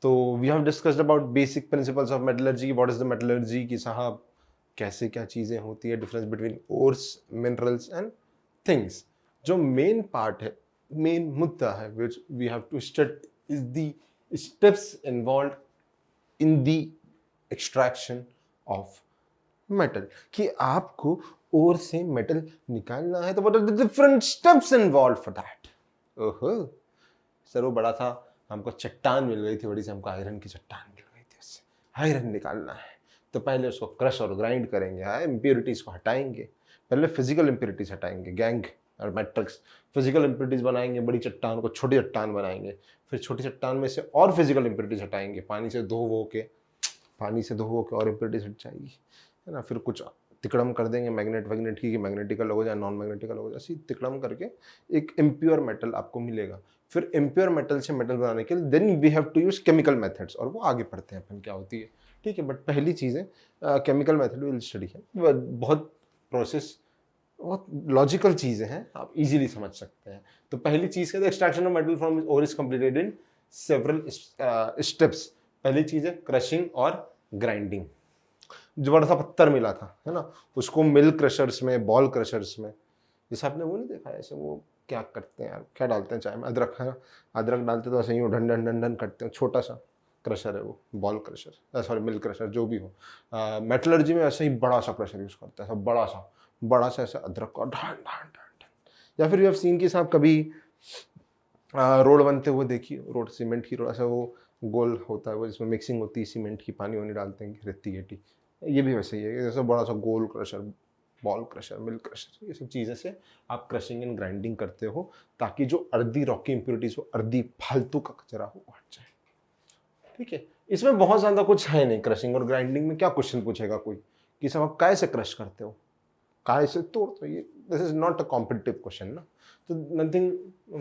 तो we have discussed about basic principles of metallurgy, what is the metallurgy, कि साहब कैसे क्या चीज़ें होती है, difference between ores, minerals and things. जो मेन पार्ट है, मेन मुद्दा है which we have to study is the steps involve in the extraction of metal, कि आपको ओर से मेटल निकालना है तो what are the different steps involve for that. ओहो सर, वो बड़ा था, हमको चट्टान मिल गई थी बड़ी सी, हमको आयरन की चट्टान मिल गई थी, उससे आयरन निकालना है तो पहले उसको क्रश और ग्राइंड करेंगे, इम्प्योरिटीज को हटाएंगे, पहले फिजिकल इम्प्योरिटीज हटाएंगे, गैंग और मैट्रिक्स, फिजिकल इम्प्योरिटीज बनाएंगे, बड़ी चट्टान को छोटी चट्टान बनाएंगे, फिर छोटी चट्टान में से और फिजिकल इम्प्योरिटीज हटाएंगे, पानी से धो के और इम्प्योरिटीज हट जाएगी, है ना। फिर कुछ तिकड़म कर देंगे मैग्नेट वैग्नेट की, मैग्नेटिकल हो जाए, नॉन मैग्नेटिकल हो जाए, ऐसी तिकड़म करके एक इम्प्योर मेटल आपको मिलेगा। फिर इम्प्योर मेटल से मेटल बनाने के लिए then we have to use chemical methods, और वो आगे पढ़ते हैं अपन क्या होती है, ठीक है। बट पहली चीज़ें केमिकल मेथड विल स्टडी है, बहुत प्रोसेस, बहुत लॉजिकल चीज़ें हैं, आप इजीली समझ सकते हैं। तो पहली चीज़ है extraction of metal from ore is completed in several steps. पहली चीज़ है क्रशिंग और ग्राइंडिंग। जो बड़ा सा पत्थर मिला था, है ना, उसको मिल क्रशर्स में, बॉल क्रशर्स में, जैसे आपने वो नहीं देखा ऐसे, वो क्या करते हैं यार, क्या डालते हैं चाय में, अदरक, है ना, अदरक डालते तो ऐसे ही ढन ढन ढन ढन करते हैं, छोटा सा क्रशर है वो, बॉल क्रशर, सॉरी मिल क्रशर, जो भी हो। मेटलर्जी में ऐसे ही बड़ा सा क्रशर यूज़ करता है, सब बड़ा सा ऐसा अदरक का ढन ढन ढन। या फिर यू हैव सीन कि साहब कभी रोड बनते हुए देखिए, रोड सीमेंट की रोड, ऐसा वो गोल होता है वो, जिसमें मिक्सिंग होती है सीमेंट की, पानी वानी डालते हैं, रेती गेटी, ये भी वैसे ही है, जैसे बड़ा सा गोल crusher, ball crusher, milk crusher, ये सब चीज़ें से आप क्रशिंग एंड ग्राइंडिंग करते हो, ताकि जो अर्धी रॉकी इंप्योरिटीज हो, अर्धी फालतू का कचरा हो, हट जाए, ठीक है। इसमें बहुत ज़्यादा कुछ है नहीं, क्रशिंग और ग्राइंडिंग में क्या क्वेश्चन पूछेगा कोई कि सब आप काय से क्रश करते हो, काय से तोड़, तो ये this is not a competitive question ना, तो नथिंग,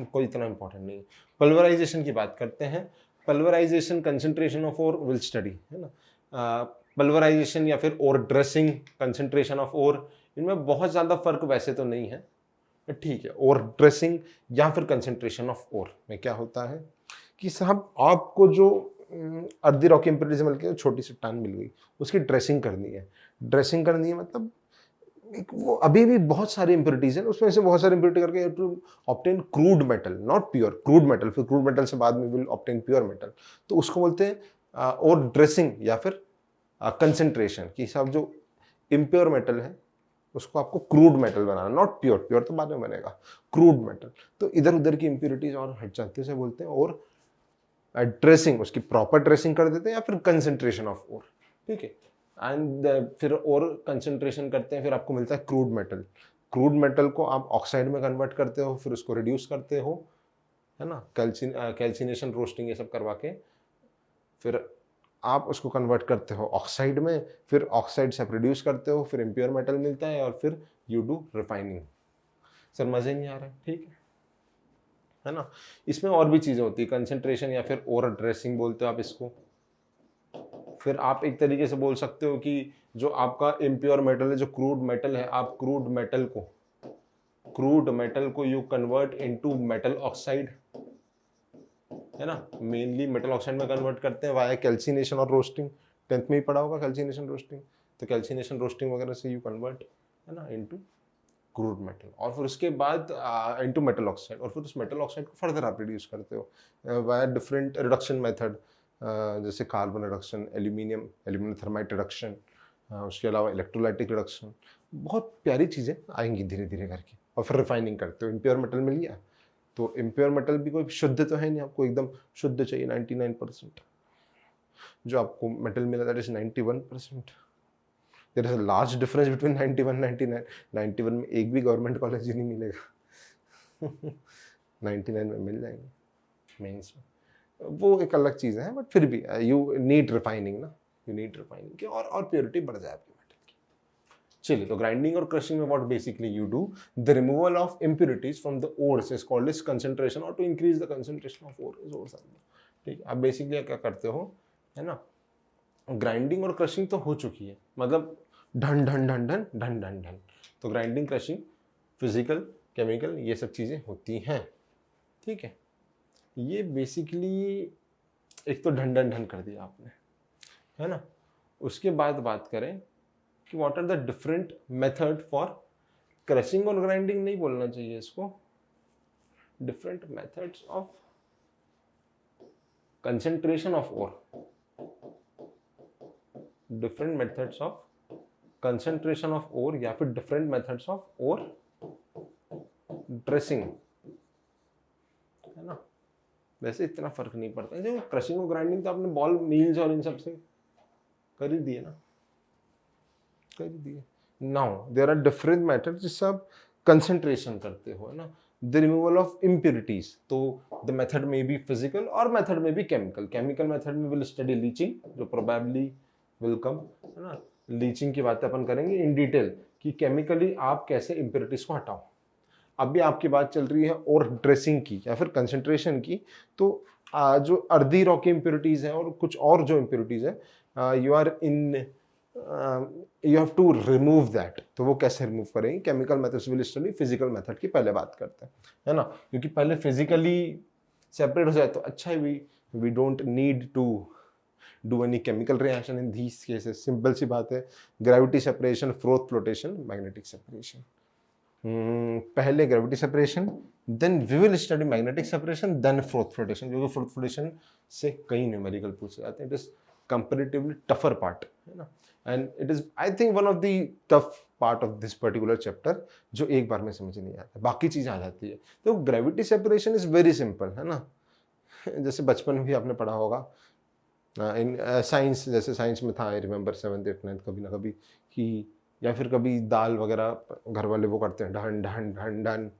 कोई इतना इंपॉर्टेंट नहीं। पल्वराइजेशन की बात करते हैं, pulverisation concentration of ore will study, है ना। पल्वराइजेशन या फिर ore dressing, concentration of ore, इनमें बहुत ज़्यादा फर्क वैसे तो नहीं है, ठीक है। ओर ड्रेसिंग या फिर कंसंट्रेशन ऑफ ओर में क्या होता है कि साहब आपको जो अर्धी रॉकी इंप्योरिटीज मिल के छोटी सी चट्टान मिल गई, उसकी ड्रेसिंग करनी है। ड्रेसिंग करनी है मतलब एक वो अभी भी बहुत सारी इंप्योरिटीज हैं, उसमें से बहुत सारी इंप्योरिटी करके to obtain crude metal, not pure, crude metal, फिर क्रूड मेटल से बाद में विल ऑब्टेन प्योर मेटल, तो उसको बोलते हैं और ड्रेसिंग या फिर कंसेंट्रेशन, कि सब जो इम्प्योर मेटल है उसको आपको crude metal banana, not pure, pure तो बाद में बनेगा, क्रूड मेटल। तो इधर उधर की इंप्योरिटीज और हट जाते से बोलते हैं, और ड्रेसिंग, उसकी प्रॉपर ड्रेसिंग कर देते हैं, या फिर कंसेंट्रेशन ऑफ ओर, ठीक है। एंड फिर और कंसेंट्रेशन करते हैं, फिर आपको मिलता है क्रूड मेटल। क्रूड मेटल को आप ऑक्साइड में कन्वर्ट करते हो, फिर उसको रिड्यूस करते हो, है ना, कैल्सिनेशन, रोस्टिंग, ये सब करवा के फिर आप उसको कन्वर्ट करते हो ऑक्साइड में, फिर ऑक्साइड से प्रोड्यूस करते हो, फिर इम्प्योर मेटल मिलता है, और फिर यू डू रिफाइनिंग। सर मजे नहीं आ रहा है, ठीक है ना। इसमें और भी चीज़ें होती है, कंसेंट्रेशन या फिर ओर ड्रेसिंग बोलते हो आप इसको। फिर आप एक तरीके से बोल सकते हो कि जो आपका इम्प्योर मेटल है, जो क्रूड मेटल है, आप क्रूड मेटल को you convert into metal oxide, है ना, मेनली मेटल ऑक्साइड में कन्वर्ट करते हैं वाया कैल्सिनेशन और रोस्टिंग। 10th में ही पढ़ा होगा कैल्सिनेशन रोस्टिंग, तो कैल्सिनेशन रोस्टिंग वगैरह से यू कन्वर्ट, है ना, इनटू क्रूड मेटल, और फिर उसके बाद इनटू मेटल ऑक्साइड, और फिर उस मेटल ऑक्साइड को फर्दर आप रिड्यूस करते हो वाया डिफरेंट रिडक्शन मेथड, जैसे carbon reduction, aluminium thermite reduction, उसके अलावा इलेक्ट्रोलाइटिक रिडक्शन, बहुत प्यारी चीज़ें आएंगी धीरे धीरे करके। और फिर रिफाइनिंग करते हो, इम्प्योर मेटल मिल गया, तो इम्प्योर मेटल भी कोई शुद्ध तो है नहीं, आपको एकदम शुद्ध चाहिए 99%, जो आपको मेटल मिला that is 91%। There is a large difference between 91 99। 91 में एक भी गवर्नमेंट कॉलेज ही नहीं मिलेगा 99 में मिल जाएंगे मेंस में, वो एक अलग चीज़ है, बट फिर भी यू नीड रिफाइनिंग ना, यू नीड रिफाइनिंग की, और प्योरिटी बढ़ जाए आपकी मेटल की। चलिए, तो ग्राइंडिंग और क्रशिंग में what basically you do, the removal of impurities from the ores is called as concentration, और to increase the concentration of ore is ore. ठीक है, आप बेसिकली क्या करते हो, है ना, ग्राइंडिंग और क्रशिंग तो हो चुकी है, मतलब ढन ढन ढन ढन ढन ढन ढन, तो ग्राइंडिंग, क्रशिंग, फिजिकल, केमिकल, ये सब चीज़ें होती हैं, ठीक है। ये बेसिकली एक तो ढन ढन ढन कर दिया आपने, है ना। उसके बाद बात करें कि what are the different method for crushing और ग्राइंडिंग, नहीं बोलना चाहिए इसको, different methods of concentration of ore, different methods of concentration of ore, या फिर different methods of ore dressing, है ना। वैसे इतना फर्क नहीं पड़ता है, जो क्रशिंग और ग्राइंडिंग तो आपने बॉल मील्स और इन सब से कर ही दिए ना, कर ही दिए। Now there are different methods जिससे आप कंसेंट्रेशन करते हो, है ना, द रिमूवल ऑफ इम्प्योरिटीज। तो द मेथड में बी फिजिकल और मेथड में भी केमिकल। केमिकल मेथड में विल स्टडी लीचिंग, जो प्रोबेबली विल कम, है ना। लीचिंग की बातें अपन करेंगे इन डिटेल कि केमिकली आप कैसे इम्प्योरिटीज को हटाओ। अभी आपकी बात चल रही है और ड्रेसिंग की या फिर कंसेंट्रेशन की, तो जो अर्धी रॉ की इम्प्योरिटीज है और कुछ और जो इम्प्योरिटीज है, you have to remove that. तो वो कैसे रिमूव करेंगे, chemical methods will study, physical method की पहले बात करते हैं, है ना, क्योंकि पहले फिजिकली सेपरेट हो जाए तो अच्छा है, we don't need to do any chemical reaction in these cases. Simple सी बात है, gravity separation, froth flotation, magnetic separation. पहले gravity separation, then we will study magnetic separation, then froth flotation, क्योंकि फ्रोथ फ्लोटेशन से कई numerical पूछे जाते हैं। It is comparatively tougher part, है ना, and it is I think one of the tough part of this particular chapter, जो एक बार में समझ नहीं आता, बाकी चीजें आ जाती है। तो gravity separation is very simple, है ना। जैसे बचपन में भी आपने पढ़ा होगा इन साइंस, जैसे साइंस में था, I remember 7th 8th 9th कभी ना कभी, कि या फिर कभी दाल वगैरह घर वाले वो करते हैं, ढन ढन ढन ढन,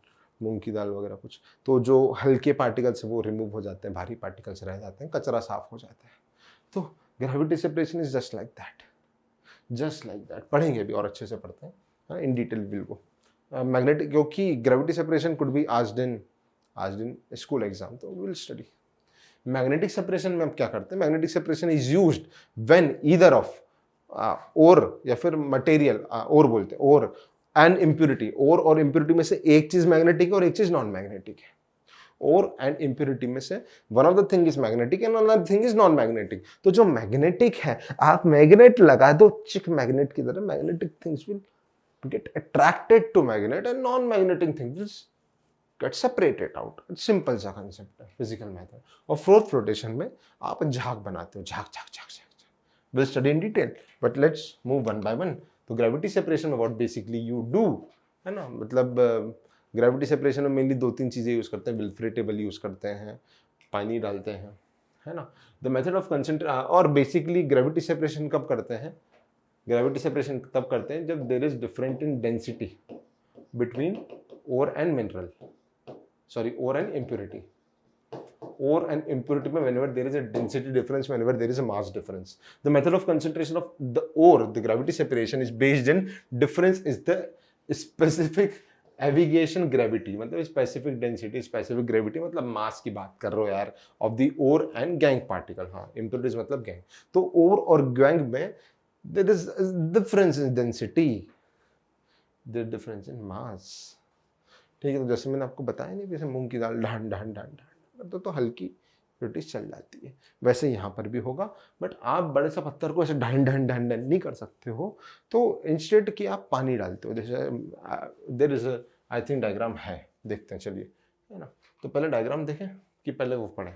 मूंग की दाल वगैरह कुछ, तो जो हल्के पार्टिकल्स वो रिमूव हो जाते हैं, भारी पार्टिकल्स रह जाते हैं, कचरा साफ हो जाता है। तो gravity separation is just like that, just like that. पढ़ेंगे भी और अच्छे से पढ़ते हैं, in detail will go. Magnetic, क्योंकि gravity separation could be asked in school exam, तो विल स्टडी। मैग्नेटिक सेपरेशन में हम क्या करते हैं, magnetic separation is used when either of ore या फिर मटेरियल, और बोलते हैं, और एंड इम्प्योरिटी, और इम्प्योरिटी में से एक चीज मैग्नेटिक है और एक चीज नॉन मैग्नेटिक है। और एंड इम्प्योरिटी में से one of the thing is magnetic and another thing is non magnetic. तो जो मैग्नेटिक है, आप मैग्नेट लगा दो चिक मैग्नेट की तरह, magnetic things will get attracted to magnet and non magnetic things will get separated out. Simple सा कंसेप्ट है, फिजिकल मेथड। और फोर्थ फ्लोटेशन में आप झाग बनाते हो, झाग झाग झाग झाग। We'll study in detail, but let's move one by one. तो ग्रेविटी सेपरेशन में what basically you do, है ना, मतलब ग्रेविटी सेपरेशन में मेनली 2-3 चीजें यूज करते हैं। विल्फ्रे टेबल यूज करते हैं, पानी डालते हैं, है ना। The method of ore basically gravity separation कब करते हैं, ग्रेविटी सेपरेशन तब करते हैं जब there is different in density between ore and mineral, sorry ore and impurity. Ore and impurity में whenever there is a density difference, whenever there is a mass difference. The method of concentration of the ore, the gravity separation is based in difference is the specific aviation gravity, मतलब specific density, specific gravity, मतलब mass की बात कर रहे हो यार, of the ore and gangue particle। हाँ, impurities मतलब gangue। तो ore और gangue में there is difference in density, there is difference in mass। ठीक है, तो जैसे मैंने आपको बताया नहीं, जैसे मूंग की दाल ढान ढान ढान तो हल्की ब्रिटिश चल जाती है, वैसे यहाँ पर भी होगा। बट आप बड़े सा पत्थर को ऐसे ढन ढन ढन ढन नहीं कर सकते हो, तो इंस्टेड कि आप पानी डालते हो। जैसे there is I think diagram है, देखते हैं, चलिए, है ना। तो पहले डायग्राम देखें कि पहले वो पढ़े,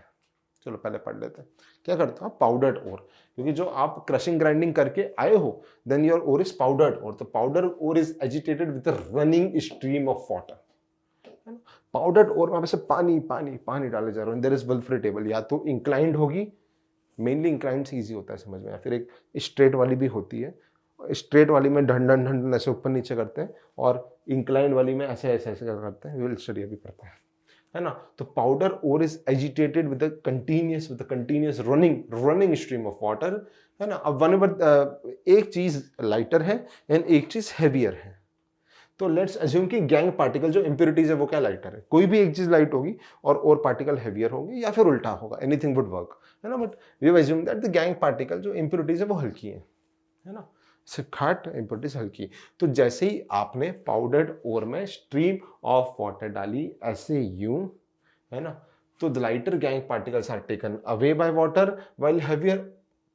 चलो पहले पढ़ लेते हैं। क्या करते हो आप, पाउडर्ड ओर, क्योंकि जो आप क्रशिंग ग्राइंडिंग करके आए हो, then your ore is powdered ore. तो powder ore is agitated with a running stream of water, powdered ore में से पानी पानी पानी डाले जा रहे हो। देयर इज विल्फ्रे टेबल, या तो इंक्लाइंड होगी, मेनली इंक्लाइंड से इजी होता है समझ में, या फिर एक स्ट्रेट वाली भी होती है। स्ट्रेट वाली में ढन ढन ढन ऐसे ऊपर नीचे करते हैं, और इंक्लाइंड वाली में ऐसे ऐसे ऐसे करते हैं। विल स्टडी अभी पढ़ते हैं, है ना। तो powder ore is agitated with a continuous running stream of water, है ना। अब व्हेनेवर एक चीज लाइटर है एंड एक चीज हैवियर है, तो लेट्स अज्यूम कि गैंग पार्टिकल जो इंप्योरिटीज है वो क्या लाइटर है, कोई भी एक चीज लाइट होगी और पार्टिकल हैवियर होंगे, या फिर उल्टा होगा, एनीथिंग वुड वर्क, है ना। But we have assume that the gangue particle जो इंप्योरिटीज है वो हल्की है ना, खाट इंप्योरिटीज हल्की। तो जैसे ही आपने पाउडर्ड ओर में स्ट्रीम ऑफ वाटर डाली ऐसे यूं, है ना, तो the lighter gangue particles are taken away by water while heavier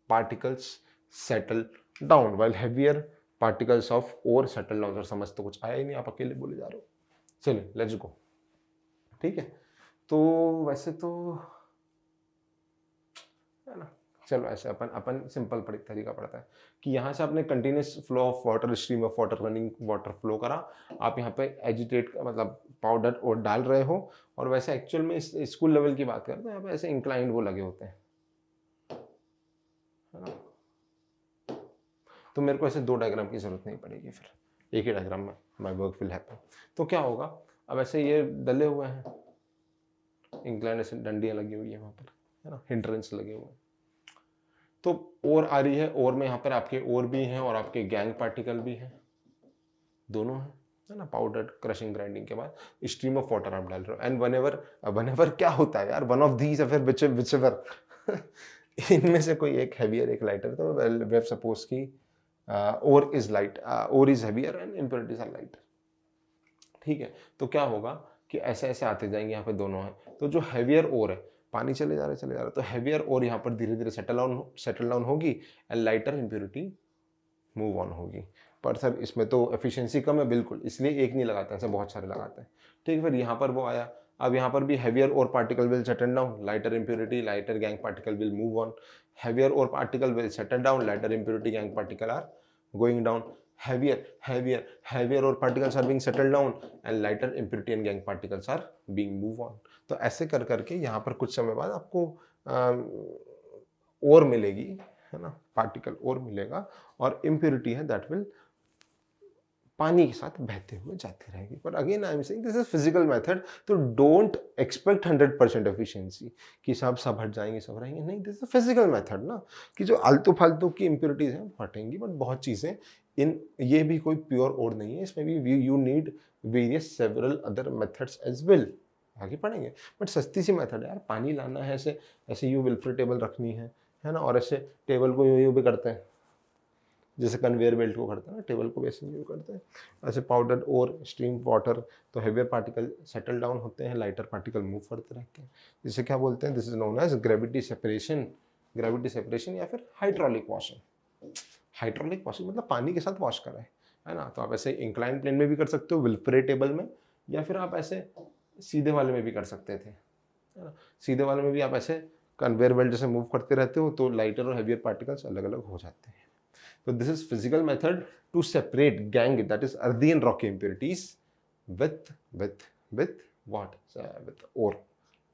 particles settle down, while heavier particles of ore settle down. Sir समझ तो कुछ आया ही नहीं, आप अकेले बोले जा रहे हो। चलिए लेट्स गो। ठीक है, तो वैसे तो है ना, चलो ऐसे अपन सिंपल तरीका पड़ता है कि यहाँ से आपने continuous flow of water, stream of water, running water flow करा, आप यहाँ पे एजिटेट मतलब पाउडर और डाल रहे हो, और वैसे एक्चुअल में स्कूल लेवल की बात करें तो यहाँ पे ऐसे इंक्लाइंड वो लगे होते हैं, है ना। तो मेरे को ऐसे 2 डायग्राम की जरूरत नहीं पड़ेगी, फिर एक ही डायग्राम में माय वर्क विल हैपन। तो क्या होगा, अब ऐसे ये डले हुए हैं, इंक्लाइंड ऐसे डंडियाँ लगी हुई है वहाँ पर, है ना, हिंड्रेंस लगे हुए हैं। तो और आ रही है, और में यहाँ पर आपके और भी हैं और आपके गैंग पार्टिकल भी हैं, दोनों हैं, है ना। पाउडर क्रशिंग ग्राइंडिंग के बाद स्ट्रीम ऑफ वाटर आप डाल रहे हो, एंड वनेवर क्या होता है यार, वन ऑफ दीज फिर विचएवर इनमें से कोई एक हैवियर एक लाइटर, तो वेब सपोज की ore is light, ore is heavier and impurities are lighter. ठीक है, तो क्या होगा कि ऐसे ऐसे आते जाएंगे, यहाँ पे दोनों हैं, तो जो हैवियर और है, पानी चले जा रहा है, तो हैवियर और यहाँ पर धीरे धीरे सेटल डाउन होगी, and lighter impurity move on होगी। पर सर इसमें तो एफिशिएंसी कम है, बिल्कुल, इसलिए एक नहीं लगाते हैं, ऐसे बहुत सारे लगाते हैं। ठीक है, फिर यहाँ पर वो आया, अब यहाँ पर भी heavier ore particle will settle down, lighter impurity, lighter gangue particle will move on, heavier ore particle will settle down, lighter impurity gangue particle are going down, heavier ore particles are being settle down, and lighter impurity and gangue particles are being move on. तो ऐसे कर करके यहाँ पर कुछ समय बाद आपको और मिलेगी, है ना, पार्टिकल और मिलेगा, और इम्प्योरिटी है दैट विल पानी के साथ बहते हुए जाती रहेगी। पर again I am saying this is physical method, तो डोंट एक्सपेक्ट 100% एफिशिएंसी कि सब हट जाएंगे, सब रहेंगे, नहीं, दिस इज फिजिकल मेथड ना, कि जो आलतू फालतू की इम्प्योरिटीज हैं वो हटेंगी, बट बहुत चीजें इन ये भी कोई प्योर और नहीं है, इसमें भी you need various several other methods as well, आगे पढ़ेंगे। बट सस्ती सी मेथड है यार, पानी लाना है, ऐसे ऐसे यू विल्फ्रे टेबल रखनी है ना, और ऐसे टेबल को यूं भी करते हैं, जैसे कन्वेयर बेल्ट को करते हैं ना, टेबल को वैसे यूज करते हैं, ऐसे पाउडर और स्ट्रीम वाटर, तो हेवियर पार्टिकल सेटल डाउन होते हैं, लाइटर पार्टिकल मूव करते रहते हैं, जिसे क्या बोलते हैं, this is known as gravity separation या फिर हाइड्रोलिक वॉशिंग। हाइड्रोलिक वॉशिंग मतलब पानी के साथ वॉश करा है ना। तो आप ऐसे इंक्लाइन प्लेन में भी कर सकते हो, विल्फ्रे टेबल में, या फिर आप ऐसे सीधे वाले में भी कर सकते थे, है ना। सीधे वाले में भी आप ऐसे कन्वेयर बेल्ट जैसे मूव करते रहते हो, तो लाइटर और हेवियर पार्टिकल्स अलग अलग हो जाते हैं। So this is physical method to separate gang, that is earthy and rocky impurities with what? With ore,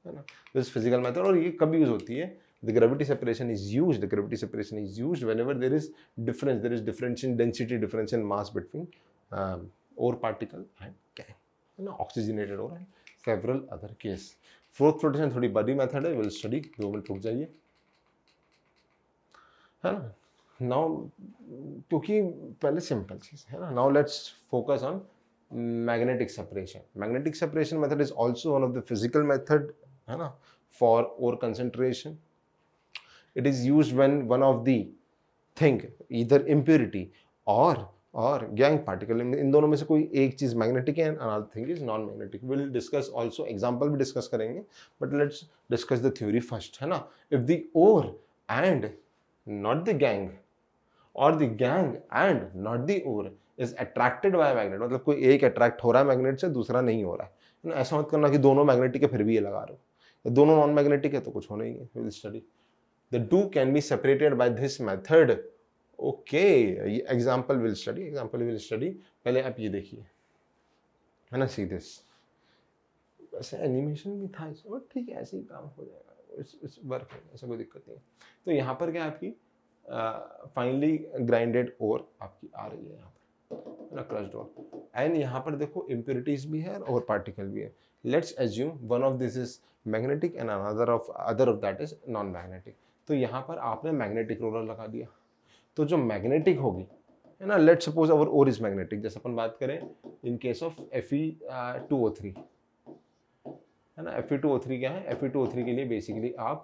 है ना। This is physical method, और ये कब यूज होती है? The gravity separation is used whenever there is difference in density, difference in mass between ore particle and gang, है ना, oxygenated ore and several other case. Fourth flotation थोड़ी बड़ी method है, विल स्टडी, 2 मिनट रुक जाइए, है ना। Now क्योंकि पहले सिंपल चीज है ना, now let's focus on magnetic separation method is also one of the physical method, है ना, for ore concentration. It is used when one of the thing either impurity और गैंग पार्टिकल, इन दोनों में से कोई एक चीज मैग्नेटिक है and another thing is non magnetic. Will discuss also, example भी डिस्कस करेंगे, but let's discuss the theory first, है ना। If the ore and not the gang or the gang and not the ore is attracted by a magnet, मतलब कोई एक attract हो रहा है मैग्नेट से, दूसरा नहीं हो रहा है, ऐसा मत करना कि दोनों मैग्नेटिक है फिर भी ये लगा रहे हो, दोनों नॉन मैग्नेटिक है तो कुछ होना ही नहीं। Will study the two can be separated by this method. Okay, example will study. पहले आप ये देखिए, है ना, सी दिस, वैसे एनिमेशन भी था इसमें, ठीक है, ऐसे ही काम हो जाएगा, इस वर्क है, ऐसा कोई दिक्कत नहीं है। तो यहाँ पर क्या आपकी फाइनली ग्राइंडेड ओर आपकी आ रही है यहाँ पर, ना, क्रश्ड ओर, एंड यहाँ पर देखो इम्प्योरिटीज भी है और पार्टिकल भी है। Let's assume one of this is magnetic and other of that is non magnetic. तो यहाँ पर आपने मैग्नेटिक रोलर लगा दिया, तो जो मैग्नेटिक होगी, है ना, let's suppose our ore is magnetic, जैसे अपन बात करें इन केस ऑफ Fe2O3, है ना। Fe2O3 क्या है? Fe2O3 के लिए बेसिकली आप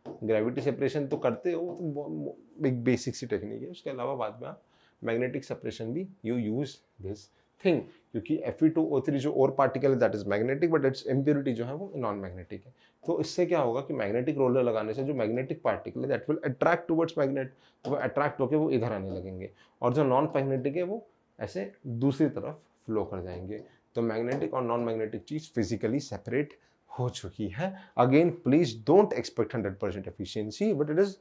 ग्रेविटी सेपरेशन तो करते हो, तो एक बेसिक सी टेक्निक है, उसके अलावा बाद में आप मैग्नेटिक सेपरेशन भी यू यूज दिस थिंग, क्योंकि Fe2O3 जो और पार्टिकल है that is magnetic, but it's impurity जो है वो नॉन मैग्नेटिक है। तो इससे क्या होगा कि मैग्नेटिक रोलर लगाने से जो मैग्नेटिक पार्टिकल है that will attract towards magnet, तो वो अट्रैक्ट होकर वो इधर आने लगेंगे, और जो नॉन मैग्नेटिक है वो ऐसे दूसरी तरफ फ्लो कर जाएंगे। तो मैग्नेटिक और नॉन मैग्नेटिक चीज फिजिकली सेपरेट हो चुकी है। Again please don't expect 100% efficiency, but it is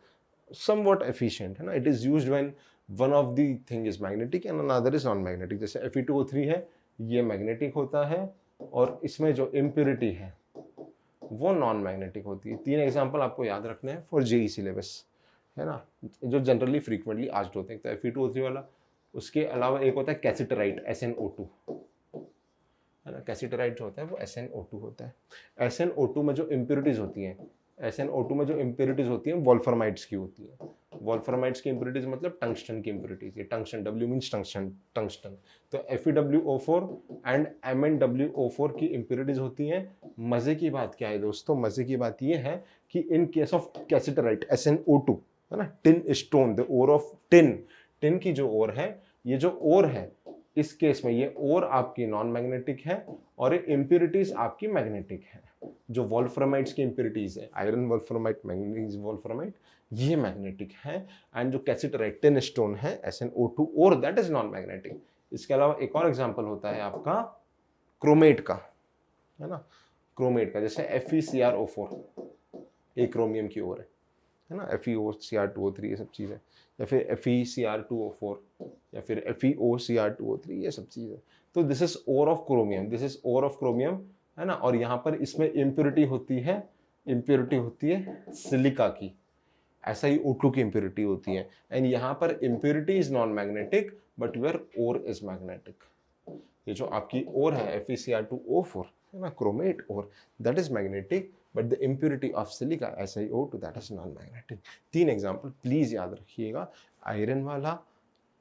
somewhat efficient, है ना। It is used when one of the thing is magnetic and another is non magnetic. जैसे Fe2O3 है, ये मैग्नेटिक होता है, और इसमें जो इम्प्योरिटी है वो नॉन मैग्नेटिक होती है। 3 एग्जांपल आपको याद रखने हैं फॉर जेई सिलेबस, है ना, जो जनरली फ्रीक्वेंटली आस्क्ड होते हैं। तो Fe2O3 वाला, उसके अलावा एक होता है कैसिटराइट SnO2, है ना। कैसिटराइट जो होता है वो SnO2 होता है। SnO2 में जो इम्प्योरिटीज होती हैं, SnO2 में जो इम्प्योरिटीज होती हैं वोल्फ्रामाइड्स की होती है। वोल्फ्रामाइड्स की इम्प्योरिटीज मतलब टंगस्टन की इम्प्योरिटीज। ये tungsten, W means tungsten, tungsten. तो FeWO4 एंड MnWO4 की इम्प्योरिटीज होती हैं। मजे की बात क्या है दोस्तों, मजे की बात ये है कि इन केस ऑफ कैसिटराइट SnO2, है ना, tin stone, the ore of tin, tin की जो ओर है, ये जो ओर है इस केस में ये ओर आपकी नॉन मैग्नेटिक है और ये इम्प्योरिटीज आपकी मैग्नेटिक है। जो वोल्फ्रामाइड्स की इम्प्योरिटीज है, आयरन वोल्फ्रामाइड, मैंगनीज वोल्फ्रामाइड, ये मैग्नेटिक है। एंड जो कैसिटराइट टिन स्टोन है SnO2 और दैट इज नॉन मैग्नेटिक। इसके अलावा एक और एग्जांपल होता है आपका क्रोमेट का, है ना, क्रोमेट का। जैसे FeCrO4, एक क्रोमियम की ओर है ना, FeOCr2O3 ये सब चीज़ें, या फिर FeCr2O4 या फिर FeOCr2O3 ये सब चीज़ें। तो this is ore of chromium, this is ore of chromium, है ना। और यहाँ पर इसमें इम्प्योरिटी होती है, इम्प्योरिटी होती है सिलिका की, ऐसा ही O2 की इम्प्योरिटी होती है। एंड यहाँ पर impurity is non magnetic but where ore is magnetic. ये जो आपकी ओर है FeCr2O4, है ना, chromate ore, that is magnetic, but the impurity of silica SiO2 that is non magnetic. 3 example please याद रखिएगा। आयरन वाला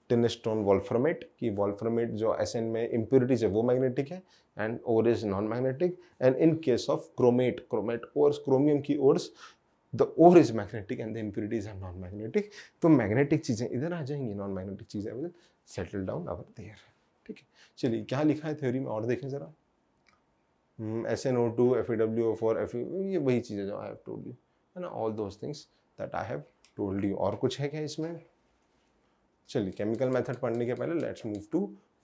टिन स्टोन वोल्फ्रामेट की, वोल्फ्रामेट जो Sn में इम्प्योरिटीज है वो मैग्नेटिक है and ore is non magnetic. And in case of chromate, chromate ores, chromium की ores, the ore is magnetic and the impurities are non magnetic. तो मैग्नेटिक चीजें इधर आ जाएंगी, नॉन मैग्नेटिक चीजें will settle down over there. ठीक है, चलिए क्या लिखा है थ्योरी में और देखें जरा। SnO2, FeWO4, ये वही चीज़ें जो आई हैव टोल्ड यू, है ना, all those things that I have told you. और कुछ है क्या इसमें? चलिए केमिकल मेथड पढ़ने के पहले let's move to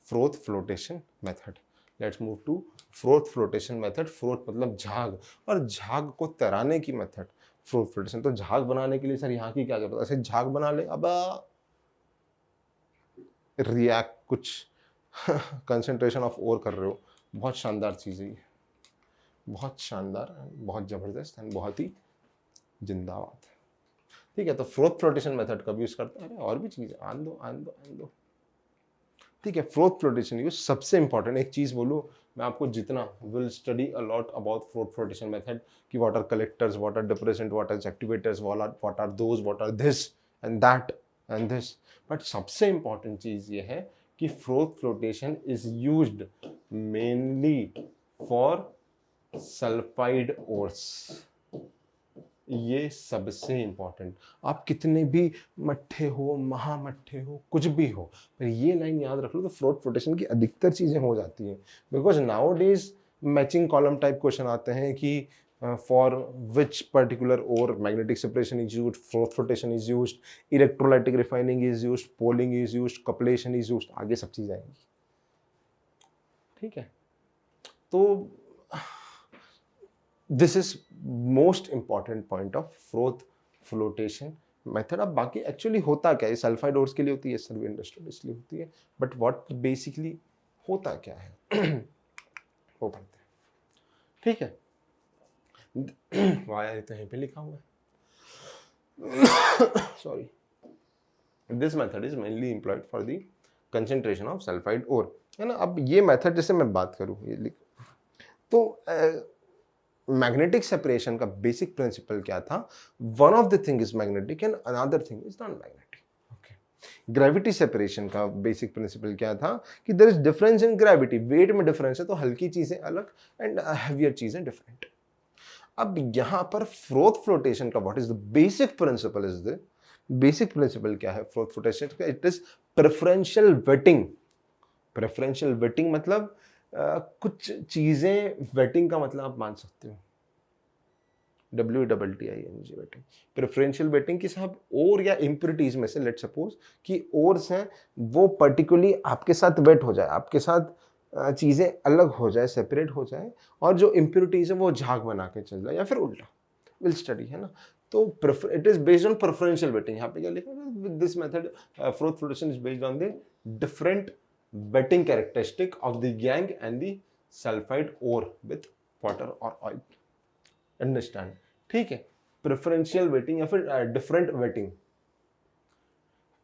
froth flotation method. Let's move to froth flotation method. Froth मतलब झाग, और झाग को तैराने की मेथड फ्रोथ फ्लोटेशन। तो झाग बनाने के लिए सर यहाँ की क्या जरूरत है? ऐसे झाग बना ले, अब रिएक्ट कुछ कंसंट्रेशन ऑफ ओर कर रहे हो, बहुत शानदार चीज़ है ये, बहुत शानदार, बहुत ज़बरदस्त एंड बहुत ही जिंदाबाद। ठीक है, तो फ्रोथ फ्लोटेशन मेथड कब यूज़ करते हैं? और भी चीज़ें आन दो। ठीक है, फ्रोथ फ्लोटेशन यूज सबसे इंपॉर्टेंट एक चीज़ बोलूँ मैं आपको, जितना will study a lot about froth flotation method कि what are collectors, what are depressant, what are activators, what are those, what are this and that and this. But सबसे important चीज़ ये है कि froth flotation is used mainly for sulphide ores. ये सबसे important. आप कितने भी मट्ठे हो, महामट्ठे हो, कुछ भी हो, पर ये लाइन याद रख लो तो फ्लोट फ्लोटेशन की अधिकतर चीजें हो जाती हैं। Because nowadays matching column type question आते हैं कि for which particular ore magnetic separation is used, float flotation is used, electrolytic refining is used, poling is used, cupellation is used, आगे सब चीज आएंगी। ठीक है, तो this is most important point of froth flotation method. अब बाकी actually होता क्या है? सल्फाइड ओर्स के लिए होती है, सर्वे इंडस्ट्रियल इसलिए होती है, बट व्हाट बेसिकली होता क्या है वो पढ़ते हैं। ठीक है, वाया तो यहीं पे लिखा हुआ है sorry. This method is mainly employed for the concentration of sulphide ore, है ना। अब ये मेथड जैसे मैं बात करूँ, ये लिख, तो मैग्नेटिक सेपरेशन का बेसिक प्रिंसिपल क्या था? One of the thing is magnetic and another thing is non magnetic. Okay, gravity separation का बेसिक प्रिंसिपल क्या था कि there is difference in gravity, weight में डिफरेंस है, तो हल्की चीजें अलग एंड हैवियर चीजें डिफरेंट। अब यहां पर फ्रोथ फ्लोटेशन का what is the basic principle is the basic principle क्या है फ्रोथ फ्लोटेशन का? It is preferential waiting preferential waiting मतलब कुछ चीज़ें, वेटिंग का मतलब आप मान सकते हो WTTING वेटिंग। प्रेफरेंशियल वेटिंग कि साहब और या इम्प्योरिटीज में से लेट सपोज कि ओर्स हैं वो पर्टिकुलरली आपके साथ वेट हो जाए, आपके साथ चीज़ें अलग हो जाए, सेपरेट हो जाए, और जो इम्प्योरिटीज है वो झाग बना के चल जाए, या फिर उल्टा विल स्टडी, है ना। तो it is based on preferential wetting. यहाँ पे क्या लिखा है, this method froth flotation is based on the different wetting characteristic of the gangue and the sulphide ore with water और ऑयल। अंडरस्टैंड, ठीक है। प्रेफरेंशियल वेटिंग या फिर डिफरेंट वेटिंग,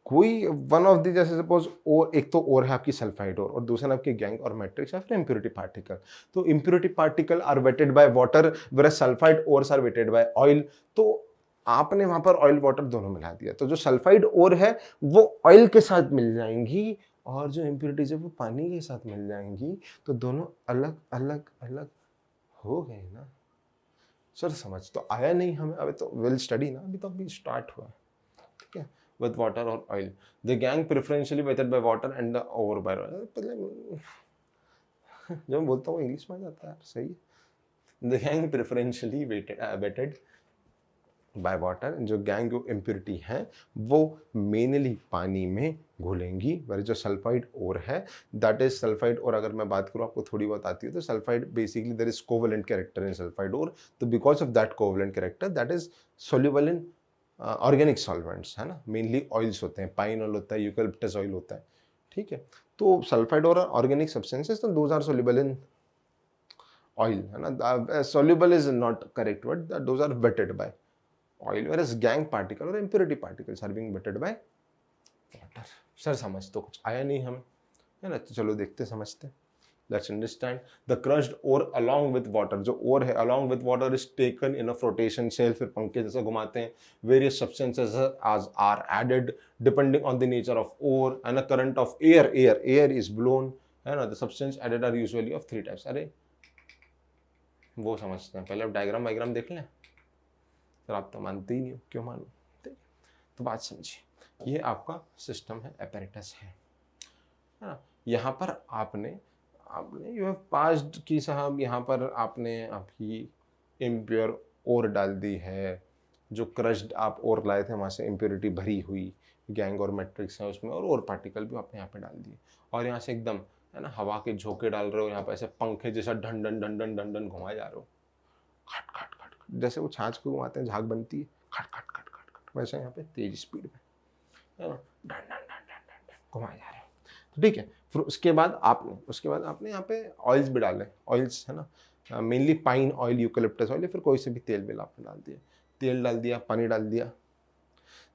कोई वन ऑफ दी, जैसे सपोज और एक तो और है आपकी सल्फाइड और दूसरा आपकी गैंग और मैट्रिक्स या फिर इम्प्योरिटी पार्टिकल। तो impurity particle are wetted by water where sulphide ores are wetted by oil. तो आपने वहां पर ऑयल वाटर दोनों मिला दिया, तो जो सल्फाइड ओर है वो ऑयल के साथ मिल जाएंगी और जो इम्प्योरिटीज है वो पानी के साथ मिल जाएंगी। तो दोनों अलग अलग अलग हो गए ना। सर समझ तो आया नहीं हमें, अभी तो वेल स्टडी ना, अभी स्टार्ट हुआ, ठीक है। विद वाटर और oil, the gangue preferentially wetted by water and the ore by oil. पहले जब मैं बोलता हूँ इंग्लिश में आ जाता है, सही है। The gangue preferentially wetted by water, जो गैंग इम्प्योरिटी है वो मेनली पानी में घुलेंगी। वह जो सल्फाइड ओर है, दैट इज सल्फाइड ओर, अगर मैं बात करूँ आपको थोड़ी बहुत आती है तो sulphide basically there is covalent character in sulphide ore. तो because of that covalent character that is soluble in organic solvents, है ना। मेनली ऑयल्स होते हैं, पाइन ऑयल होता है, यूकलिप्टस ऑयल होता है, ठीक है। तो सल्फाइड और ऑर्गेनिक सब्सटेंसेस, तो those are soluble in oil, है ना। Soluble is not correct word, those are wetted by oil, whereas gang particle or impurity particles are being wetted by water। Sir समझ तो कुछ आया नहीं हमें, है ना। तो चलो देखते समझते। Let's understand the crushed ore along with water, जो ore है along with water is taken in a flotation cell, फिर पंखे जैसा घुमाते हैं। Various substances are added depending on the nature of ore and a current of air is blown, है ना। The substance added are usually of 3 types। अरे वो समझते हैं, पहले अब डायग्राम देख लें। सर आप तो मानते ही नहीं हो, क्यों मानो, तो बात समझिए। ये आपका सिस्टम है, एपेरेटस है ना। यहाँ पर आपने यू हैव पास्ड की साहब, यहाँ पर आपने आपकी इम्प्योर ओर डाल दी है, जो क्रश्ड आप ओर लाए थे वहाँ से इम्प्योरिटी भरी हुई गैंग और मैट्रिक्स है उसमें, और पार्टिकल भी आपने यहाँ पे डाल दिए, और यहाँ से एकदम, है ना, हवा के झोंके डाल रहे हो, यहाँ पे ऐसे पंखे जैसा ढन ढन ढन ढन ढन ढन घुमाए जा रहे हो, खट खट खट खट, जैसे वो छाछ को घुमाते हैं झाग बनती है, खट खट खट खट खट, वैसे यहाँ पे तेज स्पीड में, है ना, ढन ढन ढन ढन ढन घुमाए जा रहे हो। तो ठीक है, फिर उसके बाद आपने यहाँ पे ऑयल्स भी डाले, ऑयल्स, है ना, mainly pine oil, eucalyptus oil, फिर कोई से भी तेल वेल आपने डाल दिया, तेल डाल दिया, पानी डाल दिया,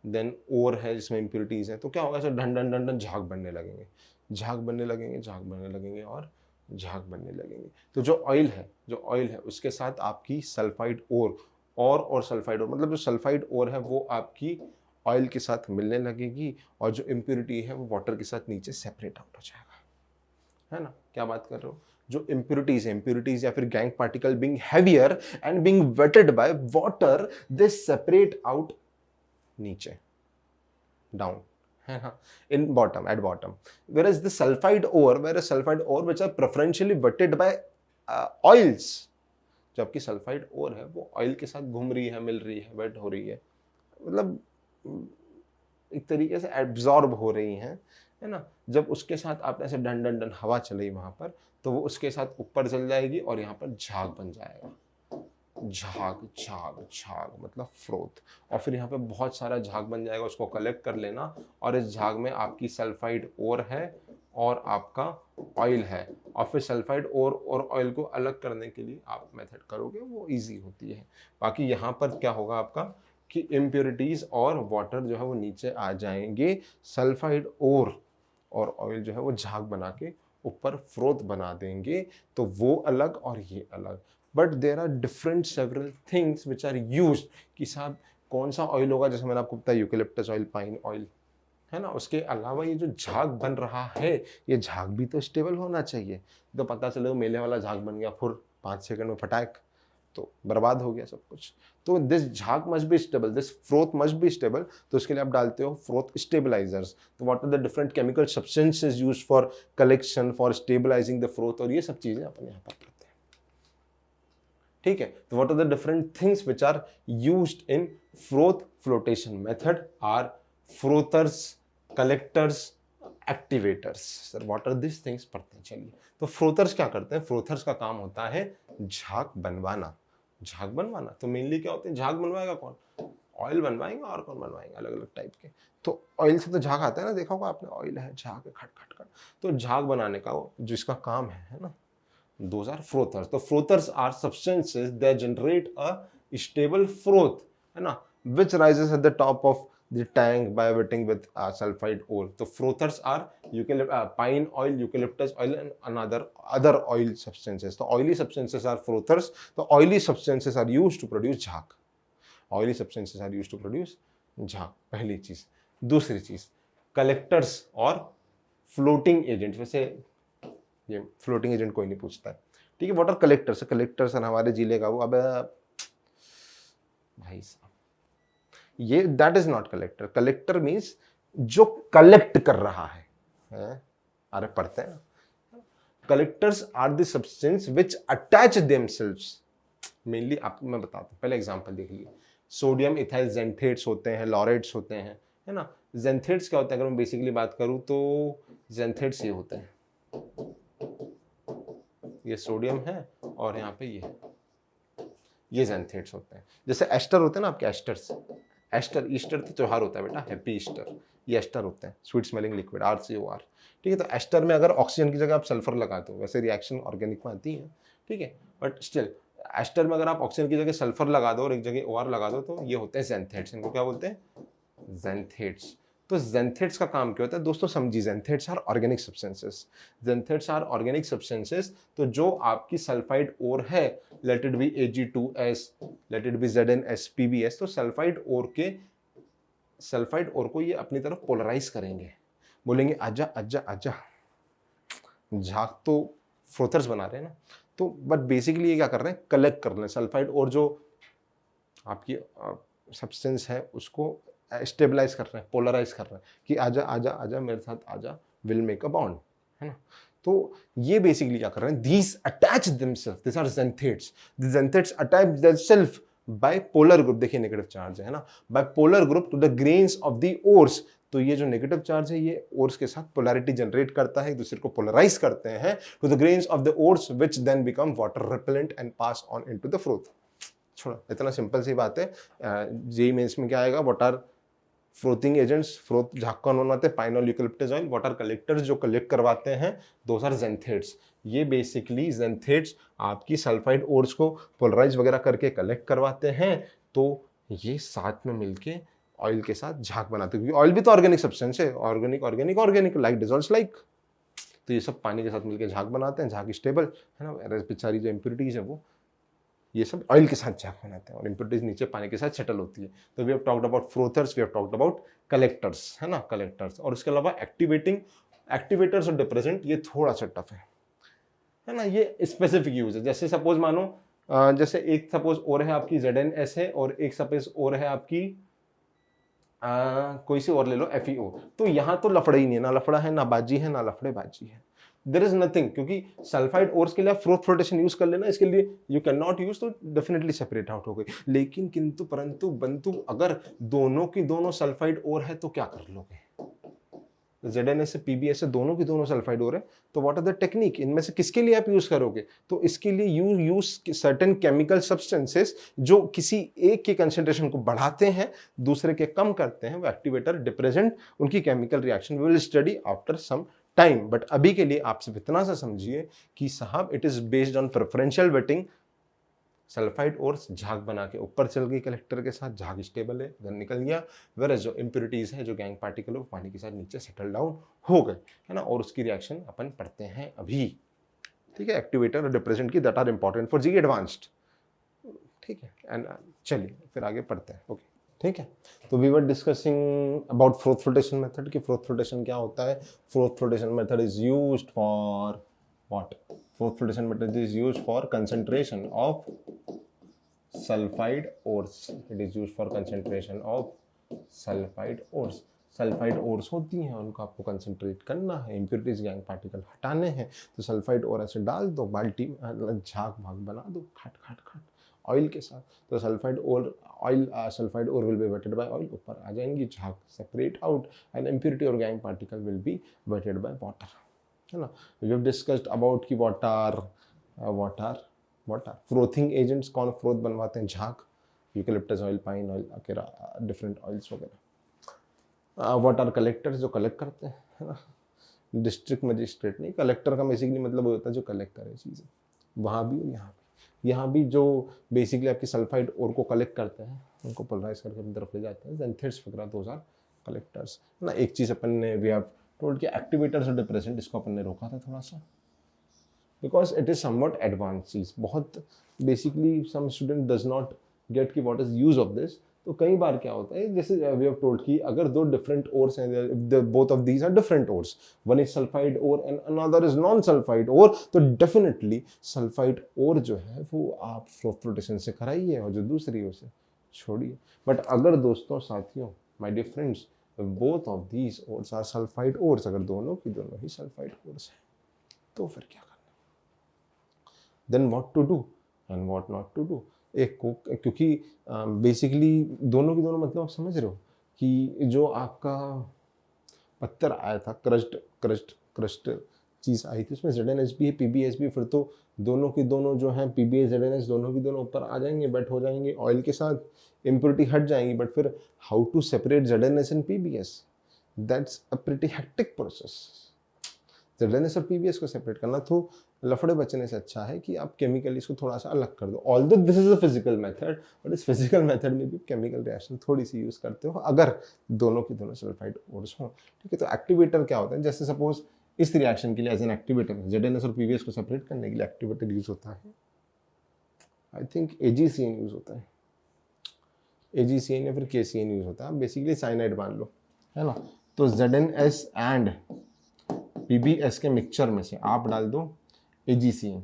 देन ओर है जिसमें इम्प्योरिटीज है, तो क्या होगा, ढन ढन ढन ढन झाग बनने लगेंगे, झाग बनने लगेंगे, झाग बनने लगेंगे और झाग बनने लगेंगे। तो जो ऑयल है उसके साथ आपकी सल्फाइड ओर और सल्फाइड ओर, मतलब जो सल्फाइड ओर है वो आपकी ऑयल के साथ मिलने लगेगी, और जो इम्प्योरिटी है वो वाटर के साथ नीचे सेपरेट आउट हो जाएगा, है ना। क्या बात कर रहे हो, जो इम्प्योरिटीज या फिर gangue particle being heavier and being wetted by water, they separate out नीचे, डाउन, है ना, in bottom, at bottom, whereas the sulfide ore which are preferentially wetted by oils, जो आपकी सल्फाइड ओर है वो ऑयल के साथ घूम रही है, मिल रही है, वेट हो रही है, मतलब एक तरीके से एब्जॉर्ब हो रही हैं, है ना। जब उसके साथ आपने ऐसे डन डन डन हवा चली वहां पर, तो वो उसके साथ ऊपर चल जाएगी और यहाँ पर झाग बन जाएगा, झाग झाग झाग मतलब फ्रोथ, और फिर यहाँ पे बहुत सारा झाग बन जाएगा, उसको कलेक्ट कर लेना, और इस झाग में आपकी सल्फाइड ओर है और आपका ऑयल है, और फिर सल्फाइड ओर और ऑयल को अलग करने के लिए आप मेथड करोगे, वो इजी होती है। बाकी यहाँ पर क्या होगा आपका कि इम्प्योरिटीज और वाटर जो है वो नीचे आ जाएंगे, सल्फाइड ओर और ऑयल जो है वो झाग बना के ऊपर फ्रोथ बना देंगे, तो वो अलग और ये अलग। But there are different several things which are used, कि साहब कौन सा ऑयल होगा, जैसे मैंने आपको बताया यूकलिप्टस ऑयल, पाइन ऑयल, है ना। उसके अलावा ये जो झाग बन रहा है, ये झाग भी तो स्टेबल होना चाहिए। तो पता चले मेले वाला झाग बन गया, फिर 5 सेकंड में फटाक, तो बर्बाद हो गया सब कुछ। तो दिस झाग must be stable, this froth must be stable, तो इसके लिए आप डालते हो फ्रोथ स्टेबलाइजर्स। तो what are the different chemical substances used for collection, for stabilising the froth, और ये सब चीजें अपन यहाँ पर पढ़ते हैं। ठीक है, तो what are the different things which are used in froth flotation method are frothers, collectors, activators. Sir what are this things पढ़ते हैं। चलिए, तो फ्रोथर्स क्या करते हैं? फ्रोथर्स का काम होता है झाग बनवाना। झाग बनवाना तो मेनली क्या होते हैं? झाग बनवाएगा कौन? ऑयल बनवाएंगे, और कौन बनवाएंगे? अलग अलग टाइप के। तो ऑयल से तो झाग आता है ना, देखा होगा आपने, ऑयल है, झाग है, खट खट खट। तो झाग बनाने का जिसका काम है ना, those are frothers. तो frothers are substances that generate a stable froth, है ना, which rises at the top of the tank by wetting with sulfide ore. तो frothers are pine oil, eucalyptus oil and other oil substances. तो oily substances are frothers. तो oily substances are used to produce झाग. Oily substances are used to produce झाग, पहली चीज। दूसरी चीज, collectors और फ्लोटिंग एजेंट। वैसे ये फ्लोटिंग एजेंट कोई नहीं पूछता है, ठीक है। वाटर कलेक्टर्स, कलेक्टर्स हमारे जिले का वो, अब भाई साहब ये that is not collector. Collector means जो कलेक्ट कर रहा है? अरे पढ़ते हैं। Collectors are the substance which attach themselves, mainly आपको मैं बताता हूँ, पहले एग्जांपल देख लीजिए। सोडियम इथाइल जेंथेट्स होते हैं, लॉरेट्स होते हैं, है ना। जेंथेट्स क्या होता है? अगर मैं बेसिकली बात करूं तो जेंथेट्स ये होते हैं, ये सोडियम है और यहाँ पे ये जेंथेट्स होते हैं। जैसे एस्टर होते हैं ना आपके, एस्टर्स, एस्टर, ईस्टर तो त्योहार होता है बेटा, हैप्पी ईस्टर, ये एस्टर होते हैं, स्वीट स्मेलिंग लिक्विड, RCOR। ठीक है, तो एस्टर में अगर ऑक्सीजन की जगह आप सल्फर लगा दो, वैसे रिएक्शन ऑर्गेनिक में आती है, ठीक है, बट स्टिल एस्टर में अगर आप ऑक्सीजन की जगह सल्फर लगा दो और एक जगह OR लगा दो, तो ये होते हैं जेंथेट्स। इनको क्या बोलते हैं? जेंथेट्स। तो जेंथेट्स का काम क्या होता है दोस्तों? समझिए, xanthates are organic substances. Xanthates are organic substances. तो जो आपकी सल्फाइड ओर है, let it be Ag2S, let it be ZnSPbS, तो सल्फाइड ओर को ये अपनी तरफ पोलराइज करेंगे, बोलेंगे आजा आजा आजा। झाग तो फ्रोथर्स बना रहे हैं ना, तो बट बेसिकली ये क्या कर रहे हैं? कलेक्ट कर रहे हैं सल्फाइड ओर, जो आपकी सब्सटेंस है उसको स्टेबलाइज कर रहे हैं, पोलराइज कर रहे हैं कि आजा आजा आजा मेरे साथ आजा, विल मेक अ बॉन्ड, है ना। तो ये बेसिकली क्या कर रहे हैं? These attach themselves, this are xanthates. The xanthates attach themselves by polar group, देखिए नेगेटिव चार्ज है ना, by polar group to the grains of the ores. तो ये जो नेगेटिव चार्ज है ये ओर्स के साथ पोलैरिटी जनरेट करता है, एक दूसरे को पोलराइज करते हैं to the grains of the ores, which then become water repellent and pass on into the froth. छोड़ो, इतना सिंपल सी बात है। जेईई मेंस में क्या आएगा? What are frothing agents? Froth झाग कौन बनाते हैं? पाइन और यूकलिप्टस ऑयल। वाटर कलेक्टर्स जो कलेक्ट करवाते हैं, दोस आर जेंथेट्स। ये बेसिकली जेंथेट्स आपकी सल्फाइड ओर्स को पोलराइज वगैरह करके कलेक्ट करवाते हैं, तो ये साथ में मिलके ऑयल के साथ झाग बनाते हैं, क्योंकि ऑयल भी तो ऑर्गेनिक सब्सटेंस है, organic organic organic, like dissolves like. तो ये सब पानी के साथ मिलकर झाग बनाते हैं, झाग स्टेबल है ना, बेचारी जो इम्प्योरिटीज है वो ये सब ऑयल के साथ झाग बनाते हैं, और इम्प्योरिटीज नीचे पानी के साथ सेटल होती है। तो we have talked about frothers, we have talked about collectors, है ना, कलेक्टर्स। और उसके अलावा एक्टिवेटर्स और डिप्रेजेंट, ये थोड़ा सा टफ है ना, ये स्पेसिफिक यूज है। जैसे सपोज मानो जैसे एक सपोज और है आपकी ZnS है, और एक सपोज और है आपकी कोई सी और ले लो, FeO। तो यहाँ तो लफड़ा ही नहीं है, ना लफड़ा है, ना बाजी है, ना लफड़े बाजी है, देयर इज नथिंग। क्योंकि सल्फाइड ओर्स के लिए आप फ्रोथ फ्लोटेशन यूज कर लेना, इसके लिए यू कैन नॉट यूज, तो डेफिनेटली सेपरेट आउट हो गई। लेकिन किंतु परंतु बंतु अगर दोनों की दोनों सल्फाइड ओर है तो क्या कर लोगे? ZnS से PbS से दोनों की दोनों सल्फाइड ओर है, तो व्हाट आर द टेक्निक? इनमें से किसके लिए आप यूज करोगे? तो इसके लिए you use certain chemical substances जो किसी एक के कंसेंट्रेशन को बढ़ाते हैं, दूसरे के कम करते हैं, वो एक्टिवेटर, डिप्रेजेंट, उनकी chemical reaction we will study after some time. But अभी के लिए आप सिर्फ इतना सा समझिए कि साहब it is based on preferential waiting. Sulphide और झाग बना के ऊपर चल गई कलेक्टर के साथ, झाग स्टेबल है, इधर निकल गया, वेयर जो इंप्योरिटीज है, जो गैंग पार्टिकल है, वो पानी के साथ नीचे सेटल डाउन हो गए, है ना। और उसकी रिएक्शन अपन पढ़ते हैं अभी, ठीक है, एक्टिवेटर और डिप्रेजेंट की, that are important for JEE advanced, ठीक है। एंड चलिए फिर आगे पढ़ते हैं, ओके, ठीक है। तो we were discussing about froth flotation method, कि फ्रोथ फ्लोटेशन क्या होता है। Froth flotation method is used for what? Fourth flotation method is used for concentration of sulphide ores, it is used for concentration of sulphide ores. Sulphide ores होती हैं, उनको आपको concentrate करना है, इम्प्योरिटीज गैंग पार्टिकल हटाने हैं, तो sulphide ओर ऐसे डाल दो बाल्टी, झाग भाग बना दो खट खट खट ऑयल के साथ, तो sulphide ore oil, sulphide ore will be wetted by oil, ऊपर आ जाएंगी, झाग सेपरेट आउट एंड इम्प्योरिटी और gangue particle will be wetted by water, है ना। वी हैव डिस्कस्ड अबाउट कि व्हाट आर फ्रोथिंग एजेंट्स, कौन फ्रोथ बनवाते हैं, झाग, यूकेलिप्टस ऑयल, पाइन ऑयल वगैरह, डिफरेंट ऑयल्स वगैरह। व्हाट आर कलेक्टर्स, जो कलेक्ट करते हैं, है ना। डिस्ट्रिक्ट मजिस्ट्रेट नहीं, कलेक्टर का बेसिकली मतलब होता है जो कलेक्ट करे चीज़ें, वहाँ भी और यहाँ भी जो बेसिकली आपकी सल्फाइड ओर को कलेक्ट करते हैं, उनको पोलराइज करके अपनी तरफ ले जाते हैं, ज़ेंथिड्स वगैरह, दोज आर कलेक्टर्स, है ना। एक चीज़ अपन ने वी हैव टोल्ड कि एक्टिवेटर्स और डिप्रेसेंट, इसको अपन ने रोका था थोड़ा सा, because it is somewhat advance चीज़, बहुत basically some student does not get कि what is use of this. तो कई बार क्या होता है, जैसे वी हैव टोल्ड कि अगर दो डिफरेंट ओर्स हैं, both of these are different ores, one is sulphide ore and another is non sulphide ore, तो डेफिनेटली सल्फाइड ओर जो है वो आप फ्लोटेशन से कराइए और जो दूसरी है उसे छोड़िए। बट अगर दोस्तों साथियों, my dear friends, both of these ores are sulphide ores, अगर दोनों की दोनों ही सल्फाइड ओर्स हैं, तो फिर क्या करना, then what to do and what not to do. एक को, क्योंकि बेसिकली दोनों की दोनों मतलब आप समझ रहे हो कि जो आपका पत्थर आया था, क्रस्ट चीज़ आई थी, उसमें ZnS भी है, PbS भी, फिर तो दोनों की दोनों जो है PbS ZnS दोनों की दोनों ऊपर आ जाएंगे, बैठ हो जाएंगे ऑयल के साथ, इम्प्योरिटी हट जाएंगी। बट फिर how to separate ZnS and PbS, that's a pretty hectic process. ZnS और PbS को सेपरेट करना तो लफड़े बचने से अच्छा है कि आप केमिकली इसको थोड़ा सा अलग कर दो। Although this is a physical method, but इस फिजिकल मेथड में भी केमिकल रिएक्शन थोड़ी सी यूज करते हो अगर दोनों की दोनों सल्फाइड ओर्स हो, ठीक है। तो एक्टिवेटर क्या होता है, जैसे सपोज इस रिएक्शन के लिए एज एन एक्टिवेटर ZnS और PbS को सेपरेट करने के लिए एक्टिवेटर यूज होता है, आई थिंक AgCN यूज होता है, AgCN या फिर KCN यूज होता है, बेसिकली साइनाइड मान लो, है ना। तो ZnS एंड PbS के मिक्सचर में से आप डाल दो AgCN,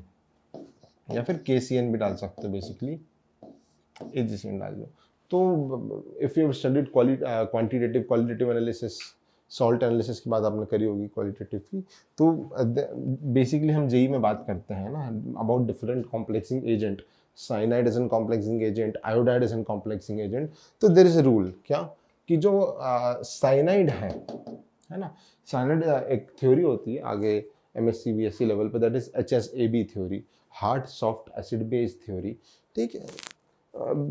या फिर KCN भी डाल सकते हो, बेसिकली AgCN डाल दो। तो if you studied quantitative qualitative analysis, salt analysis की बात आपने करी होगी क्वालिटेटिव की, तो बेसिकली हम जेई में बात करते हैं ना about different complexing agent, cyanide is an complexing agent, iodide is an complexing agent. तो देयर इज अ रूल क्या कि जो साइनाइड है ना, साइनाइड एक थ्योरी होती है आगे MSc BSc लेवल पे, that is HSAB theory, hard soft acid base theory, ठीक है।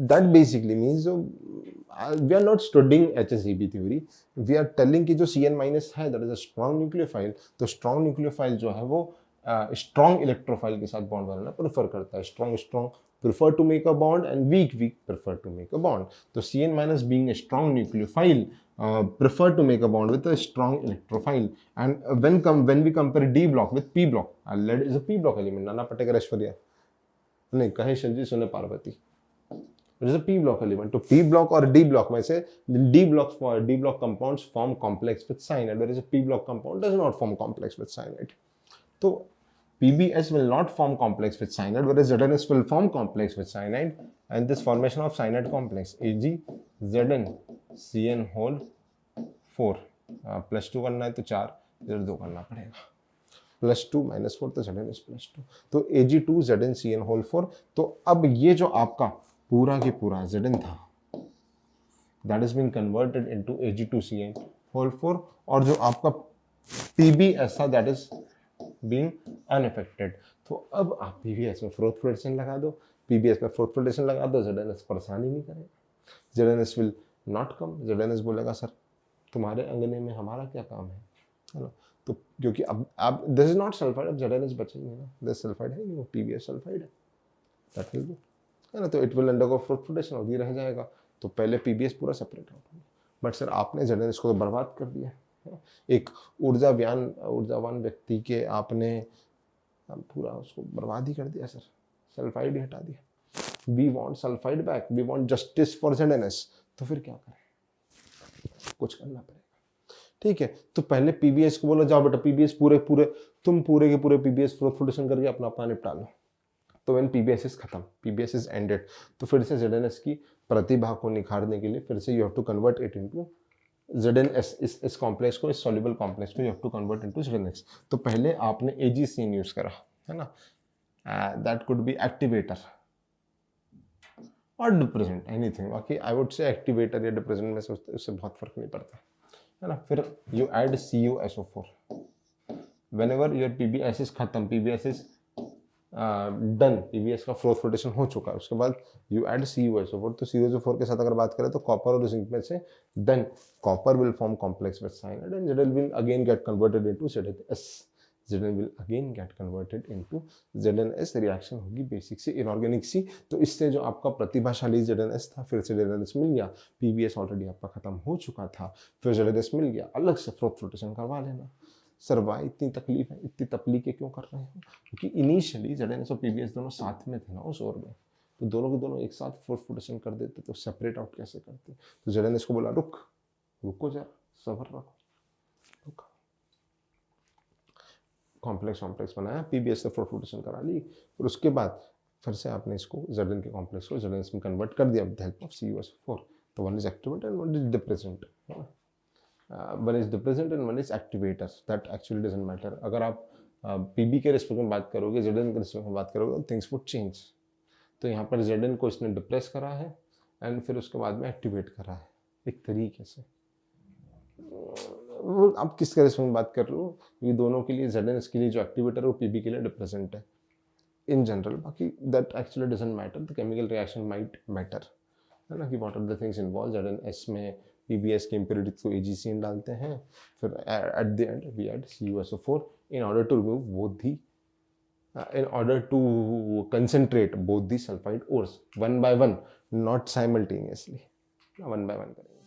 That basically means we are not studying HSAB theory, we are telling कि जो CN माइनस है that is a strong nucleophile, तो strong nucleophile जो है वो स्ट्रॉन्ग इलेक्ट्रोफाइल के साथ बॉन्ड बनाना प्रेफर करता है, strong prefer to make a bond and weak prefer to make a bond. So CN minus being a strong nucleophile prefer to make a bond with a strong electrophile. And when we compare D block with P block, lead is a P block element. Nana Patekar Aishwarya, नहीं कहे शिवजी सुने Parvati, it is a P block element. तो P block और D block में से D block compounds form complex with cyanide, whereas a P block compound does not form complex with cyanide. तो PbS will not form complex with cyanide, whereas ZnS will form complex with cyanide, and this formation of cyanide complex AgZnCN whole 4 +2 करना है तो 4 इधर 2 करना पड़ेगा, +2 -4 तो ZnS +2, तो Ag2ZnCN whole 4। तो अब ये जो आपका पूरा की पूरा Zn था that is being converted into Ag2CN whole 4, और जो आपका PbS था that is being unaffected। तो अब आप PbS में फ्रोथ फ्लोटेशन लगा दो, PbS में फ्रोथ फ्लोटेशन लगा दो, ZnS परेशानी नहीं करेगा, ZnS will not come, ZnS बोलेगा सर तुम्हारे अंगने में हमारा क्या काम है ना। तो क्योंकि अब आप दिस इज नॉट सल्फाइड, अब ZnS बचेंगे ना, दिस सल्फाइड है नहीं, वो PbS सल्फाइड है, दैट विल बी, है ना। तो it will undergo froth flotation और ये रह जाएगा, तो पहले PbS पूरा सेपरेट होगा, बट सर आपने ZnS को तो बर्बाद कर दिया, एक ऊर्जावान व्यक्ति के आपने पूरा उसको बर्बाद ही कर दिया सर, सल्फाइड ही हटा दिया। We want sulphide back, we want justice for ZnS, तो फिर क्या करें, कुछ करना पड़ेगा, ठीक है। तो पहले PbS को बोलो जाओ बेटा PbS पूरे के पूरे PbS फ्लोटेशन करके अपना निपटा लो, तो व्हेन पीबीएस इज खत्म, पीबीएस इज एंडेड, तो फिर से जेडएनएस की प्रतिभा को निखारने के लिए फिर से you have to convert it into ZNS, इस कॉम्प्लेक्स को, इस सॉल्युबल कॉम्प्लेक्स को you have to convert into ZNS। तो पहले आपने AgCN यूज करा है ना, दैट कुड बी एक्टिवेटर और डिप्रेजेंट, एनीथिंग। बाकी आई वुड से एक्टिवेटर या डिप्रेजेंट में से उससे बहुत फर्क नहीं पड़ता है ना। फिर you add CuSO4 whenever your PBS is खत्म, PBS इज डन, पीबीएस का फोर्थ रोटेशन हो चुका है, उसके बाद यू ऐड CuSO4। तो CuSO4 के साथ अगर बात करें तो कॉपर और जिंक में से than copper will form complex with cyanide and ZN will again get converted into ZNS, ZN will again get converted into ZNS। Reaction होगी बेसिक से इनऑर्गेनिक सी। तो इससे जो आपका प्रतिभाशाली ZNS था फिर से ZNS मिल गया, PBS ऑलरेडी आपका खत्म हो चुका था, फिर ZNS मिल गया, अलग से फोर्थ रोटेशन करवा लेना। सर वाई इतनी तकलीफ है, इतनी तकलीफें क्यों कर रहे हो? क्योंकि इनिशियली ZNS और PBS दोनों साथ में थे ना उस ओर में, तो दोनों के दोनों एक साथ फोर्थ रोटेशन कर देते तो सेपरेट आउट कैसे करते? तो ZNS को बोला रुको जरा, सबर रखो, रुको, कॉम्प्लेक्स बनाया, PBS से फोर्थ रोटेशन करा ली, फिर उसके बाद फिर से आपने इसको ZN के कॉम्प्लेक्स को ZNS में कन्वर्ट कर दिया विद हेल्प ऑफ CuSO4। तो one is activator and one is depressant, one is depressant and one is activator, that actually doesn't matter. अगर आप पीबी के रिस्पेक्ट में बात करोगे, ZN के रिस्पेक्ट में बात करोगे तो थिंग्स वुड चेंज। तो यहाँ पर ZN को इसने डिप्रेस करा है एंड फिर उसके बाद में एक्टिवेट करा है एक तरीके से। वो आप किसके रिस्पेक्ट में बात कर रहे हो? ये दोनों के लिए ZN के लिए जो एक्टिवेटर है वो पीबी के लिए डिप्रेजेंट है इन जनरल। बाकी that actually doesn't matter, the chemical reaction might matter है ना, कि what are the things involve. ZNS में PBS के इम्प्योरिटीज को AgCN डालते हैं, फिर at the end we add CuSO4 in order to remove both the in order to concentrate both the sulfide ores one by one, not simultaneously, one by one करेंगे।